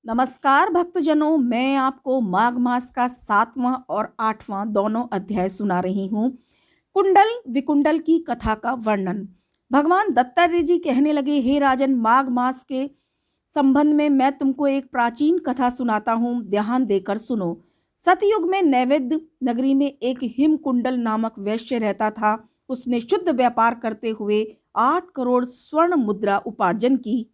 नमस्कार भक्तजनों, मैं आपको माघ मास का 7वां और 8वां दोनों अध्याय सुना रही हूँ। कुंडल विकुंडल की कथा का वर्णन। भगवान दत्तात्रेय जी कहने लगे, हे राजन, माघ मास के संबंध में मैं तुमको एक प्राचीन कथा सुनाता हूँ, ध्यान देकर सुनो। सतयुग में नैवेद्य नगरी में एक हिमकुंडल नामक वैश्य रहता था। उसने शुद्ध व्यापार करते हुए 8 करोड़ स्वर्ण मुद्रा उपार्जन की।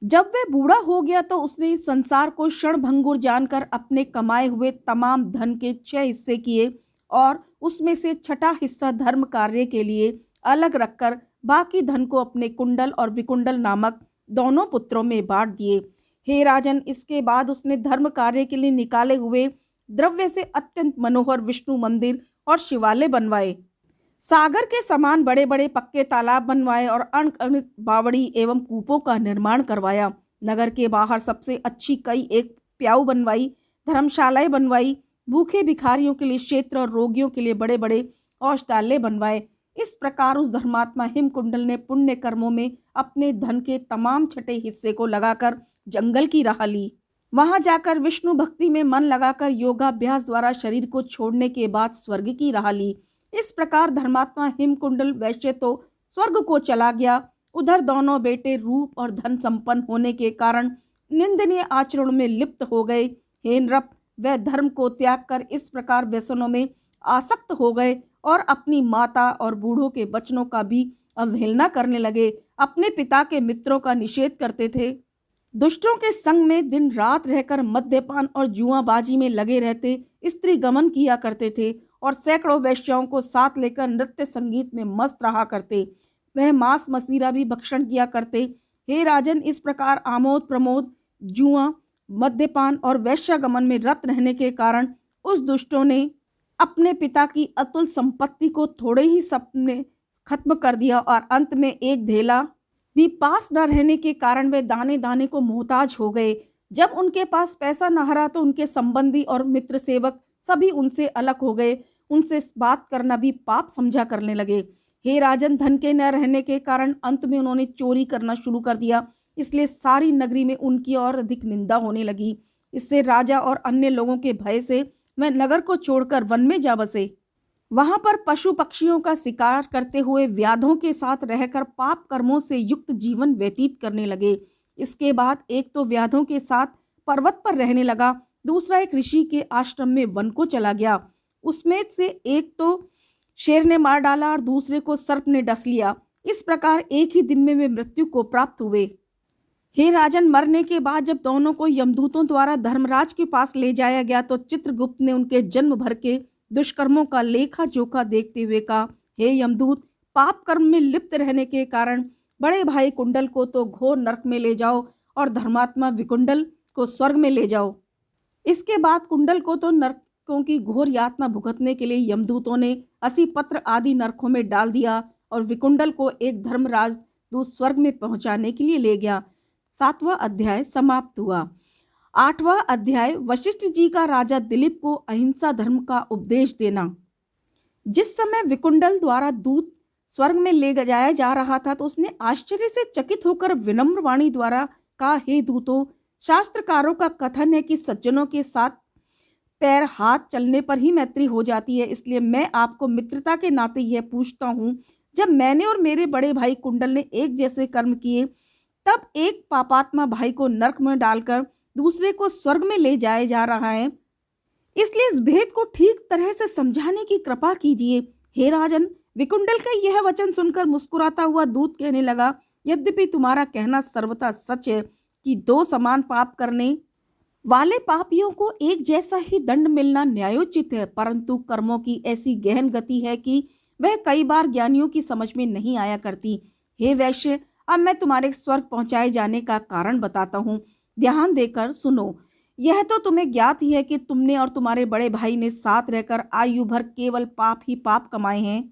जब वह बूढ़ा हो गया तो उसने इस संसार को क्षणभंगुर जानकर अपने कमाए हुए तमाम धन के 6 हिस्से किए और उसमें से छठा हिस्सा धर्म कार्य के लिए अलग रखकर बाकी धन को अपने कुंडल और विकुंडल नामक दोनों पुत्रों में बांट दिए। हे राजन, इसके बाद उसने धर्म कार्य के लिए निकाले हुए द्रव्य से अत्यंत मनोहर विष्णु मंदिर और शिवालय बनवाए। सागर के समान बड़े बड़े पक्के तालाब बनवाए और अनगिनत बावड़ी एवं कूपों का निर्माण करवाया। नगर के बाहर सबसे अच्छी कई एक प्याऊ बनवाई, धर्मशालाएं बनवाई, भूखे भिखारियों के लिए क्षेत्र और रोगियों के लिए बड़े बड़े औषधालय बनवाए। इस प्रकार उस धर्मात्मा हिमकुंडल ने पुण्य कर्मों में अपने धन के तमाम छठे हिस्से को लगाकर जंगल की राह ली। वहां जाकर विष्णु भक्ति में मन लगाकर योगाभ्यास द्वारा शरीर को छोड़ने के बाद स्वर्ग की राह ली। इस प्रकार धर्मात्मा हिमकुंडल वैश्य तो स्वर्ग को चला गया, उधर दोनों बेटे रूप और धन संपन्न होने के कारण निंदनीय आचरण में लिप्त हो गए। हे नृप, वह धर्म को त्याग कर इस प्रकार व्यसनों में आसक्त हो गए और अपनी माता और बूढ़ों के वचनों का भी अवहेलना करने लगे। अपने पिता के मित्रों का निषेध करते थे, दुष्टों के संग में दिन रात रहकर मद्यपान और जुआबाजी में लगे रहते, स्त्री गमन किया करते थे और सैकड़ों वैश्याओं को साथ लेकर नृत्य संगीत में मस्त रहा करते। वह मांस मदिरा भी भक्षण किया करते। हे राजन, इस प्रकार आमोद प्रमोद, जुआ, मद्यपान और वैश्यागमन में रत रहने के कारण उस दुष्टों ने अपने पिता की अतुल संपत्ति को थोड़े ही सपने खत्म कर दिया और अंत में एक धेला भी पास न रहने के कारण वे दाने दाने को मोहताज हो गए। जब उनके पास पैसा न रहा तो उनके संबंधी और मित्र सेवक सभी उनसे अलग हो गए, उनसे बात करना भी पाप समझा करने लगे। हे राजन, धन के न रहने के कारण अंत में उन्होंने चोरी करना शुरू कर दिया, इसलिए सारी नगरी में उनकी और अधिक निंदा होने लगी। इससे राजा और अन्य लोगों के भय से वह नगर को छोड़कर वन में जा बसे। वहां पर पशु पक्षियों का शिकार करते हुए व्याधों के साथ रहकर पाप कर्मों से युक्त जीवन व्यतीत करने लगे। इसके बाद एक तो व्याधों के साथ पर्वत पर रहने लगा, दूसरा एक ऋषि के आश्रम में वन को चला गया। उसमें से एक तो शेर ने मार डाला और दूसरे को सर्प ने डस लिया। इस प्रकार एक ही दिन में वे मृत्यु को प्राप्त हुए। हे राजन, मरने के बाद जब दोनों को यमदूतों द्वारा धर्मराज के पास ले जाया गया तो चित्रगुप्त ने उनके जन्म भर के दुष्कर्मों का लेखा जोखा देखते हुए कहा, हे यमदूत, पाप कर्म में लिप्त रहने के कारण बड़े भाई कुंडल को तो घोर नरक में ले जाओ और धर्मात्मा विकुंडल को स्वर्ग में ले जाओ। इसके बाद कुंडल को तो नरकों की घोर यातना भुगतने के लिए यमदूतों ने 80 पत्र आदि नरकों में डाल दिया और विकुंडल को एक धर्मराज दूत स्वर्ग में पहुंचाने के लिए ले गया। 7वां अध्याय समाप्त हुआ। 8वां अध्याय वशिष्ठ जी का राजा दिलीप को अहिंसा धर्म का उपदेश देना। जिस समय विकुंडल द्वारा दूत स्वर्ग में ले जाया जा रहा था तो उसने आश्चर्य से चकित होकर विनम्र वाणी द्वारा कहा, हे दूतों, शास्त्रकारों का कथन है कि सज्जनों के साथ पैर हाथ चलने पर ही मैत्री हो जाती है, इसलिए मैं आपको मित्रता के नाते यह पूछता हूँ, जब मैंने और मेरे बड़े भाई कुंडल ने एक जैसे कर्म किए तब एक पापात्मा भाई को नरक में डालकर दूसरे को स्वर्ग में ले जाया जा रहा है, इसलिए इस भेद को ठीक तरह से समझाने की कृपा कीजिए। हे राजन, विकुंडल का यह वचन सुनकर मुस्कुराता हुआ दूत कहने लगा, यद्यपि तुम्हारा कहना सर्वथा सच है कि दो समान पाप करने वाले पापियों को एक जैसा ही दंड मिलना न्यायोचित है, परंतु कर्मों की ऐसी गहन गति है कि वह कई बार ज्ञानियों की समझ में नहीं आया करती। हे वैश्य, अब मैं तुम्हारे स्वर्ग पहुंचाए जाने का कारण बताता हूँ, ध्यान देकर सुनो। यह तो तुम्हें ज्ञात ही है कि तुमने और तुम्हारे बड़े भाई ने साथ रहकर आयु भर केवल पाप ही पाप कमाए हैं,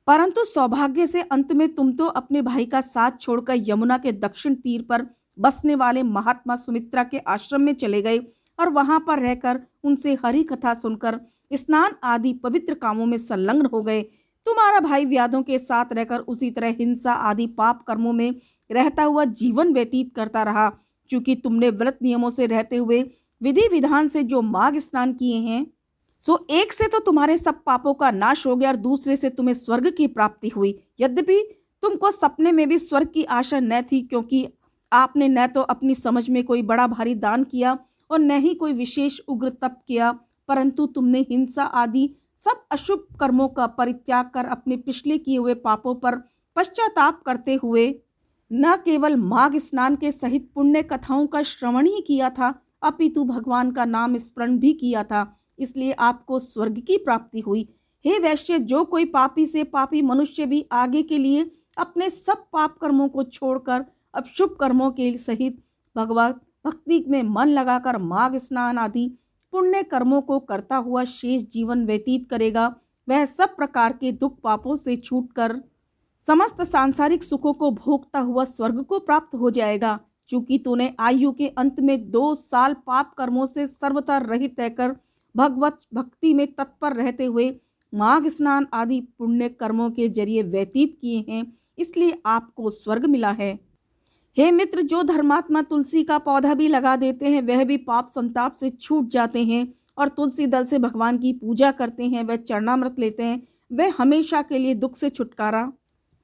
परंतु सौभाग्य से अंत में तुम तो अपने भाई का साथ छोड़कर यमुना के दक्षिण तीर पर बसने वाले महात्मा सुमित्रा के आश्रम में चले गए और वहां पर रहकर उनसे हरि कथा सुनकर स्नान आदि पवित्र कामों में संलग्न हो गए। तुम्हारा भाई व्याधों के साथ रहकर उसी तरह हिंसा आदि पाप कर्मों में रहता हुआ जीवन व्यतीत करता रहा। क्योंकि तुमने व्रत नियमों से रहते हुए विधि विधान से जो माघ स्नान किए हैं, सो एक से तो तुम्हारे सब पापों का नाश हो गया और दूसरे से तुम्हें स्वर्ग की प्राप्ति हुई। यद्यपि तुमको सपने में भी स्वर्ग की आशा न थी, क्योंकि आपने न तो अपनी समझ में कोई बड़ा भारी दान किया और न ही कोई विशेष उग्र तप किया, परंतु तुमने हिंसा आदि सब अशुभ कर्मों का परित्याग कर अपने पिछले किए हुए पापों पर पश्चाताप करते हुए न केवल माघ स्नान के सहित पुण्य कथाओं का श्रवण ही किया था, अपितु भगवान का नाम स्मरण भी किया था, इसलिए आपको स्वर्ग की प्राप्ति हुई। हे वैश्य, जो कोई पापी से पापी मनुष्य भी आगे के लिए अपने सब पाप कर्मों को छोड़कर अब शुभ कर्मों के सहित भगवत भक्ति में मन लगाकर माघ स्नान आदि पुण्य कर्मों को करता हुआ शेष जीवन व्यतीत करेगा, वह सब प्रकार के दुख पापों से छूटकर समस्त सांसारिक सुखों को भोगता हुआ स्वर्ग को प्राप्त हो जाएगा। चूंकि तूने आयु के अंत में 2 साल पाप कर्मों से सर्वथा रहित रहकर भगवत भक्ति में तत्पर रहते हुए माघ स्नान आदि पुण्य कर्मों के जरिए व्यतीत किए हैं, इसलिए आपको स्वर्ग मिला है। हे मित्र, जो धर्मात्मा तुलसी का पौधा भी लगा देते हैं, वह भी पाप संताप से छूट जाते हैं, और तुलसी दल से भगवान की पूजा करते हैं, वह चरणामृत लेते हैं, वह हमेशा के लिए दुख से छुटकारा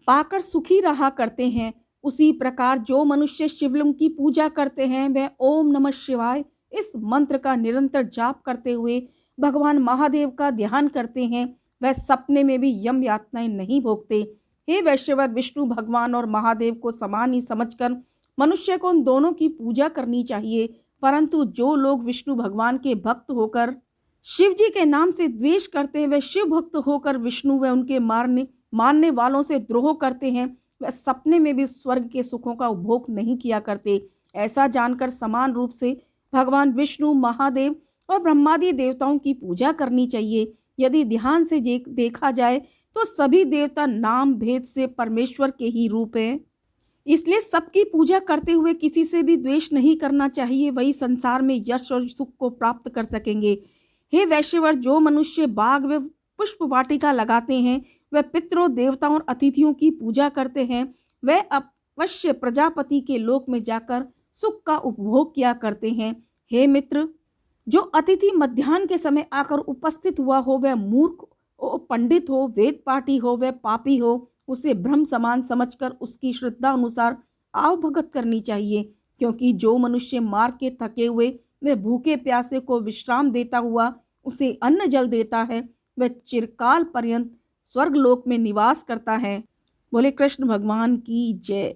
पाकर सुखी रहा करते हैं। उसी प्रकार जो मनुष्य शिवलिंग की पूजा करते हैं, वह ओम नमः शिवाय इस मंत्र का निरंतर जाप करते हुए भगवान महादेव का ध्यान करते हैं, वह सपने में भी यम यातनाएं नहीं भोगते। हे वैश्यवर, विष्णु भगवान और महादेव को समान ही समझकर मनुष्य को उन दोनों की पूजा करनी चाहिए, परंतु जो लोग विष्णु भगवान के भक्त होकर शिव जी के नाम से द्वेष करते हैं, वह शिव भक्त होकर विष्णु व उनके मानने वालों से द्रोह करते हैं, वह सपने में भी स्वर्ग के सुखों का उपभोग नहीं किया करते। ऐसा जानकर समान रूप से भगवान विष्णु, महादेव और ब्रह्मादि देवताओं की पूजा करनी चाहिए। यदि ध्यान से देखा जाए तो सभी देवता नाम भेद से परमेश्वर के ही रूप हैं, इसलिए सबकी पूजा करते हुए किसी से भी द्वेष नहीं करना चाहिए, वही संसार में यश और सुख को प्राप्त कर सकेंगे। हे वैश्यवर, जो मनुष्य बाग व पुष्प वाटिका लगाते हैं, वह पितरों, देवताओं और अतिथियों की पूजा करते हैं, वह अवश्य प्रजापति के लोक में जाकर सुख का उपभोग किया करते हैं। हे मित्र, जो अतिथि मध्याह्न के समय आकर उपस्थित हुआ हो, वह मूर्ख हो, पंडित हो, वेद पाठी हो, वह पापी हो, उसे ब्रह्म समान समझकर उसकी श्रद्धा अनुसार आवभगत करनी चाहिए, क्योंकि जो मनुष्य मार के थके हुए वह भूखे प्यासे को विश्राम देता हुआ उसे अन्न जल देता है, वह चिरकाल पर्यंत स्वर्गलोक में निवास करता है। बोले कृष्ण भगवान की जय।